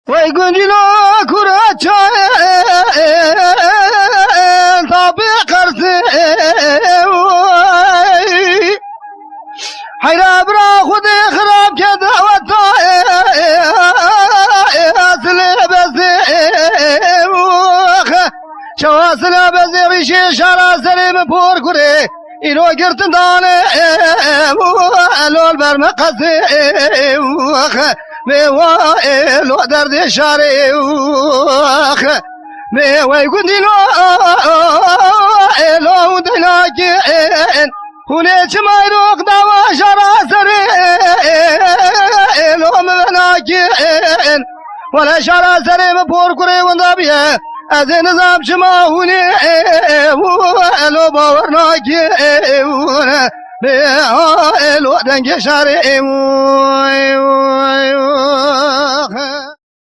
وای گنجلو کورچای تابی قرصی وای حیرا برا خودی خراب که دعوتای اصلی بزی شواصل بزی ریشی شارع سلیم پور کره اینو گرتن دانه الول برمقصی میوائلو درد شاری میوای گندینو الو دلاکین هونه چمایروق دوا شارع سری الو مناکین ولا شارع سری مپور کره وندابیه از نظام شما هونی الو باورناکین الو دنگ شاری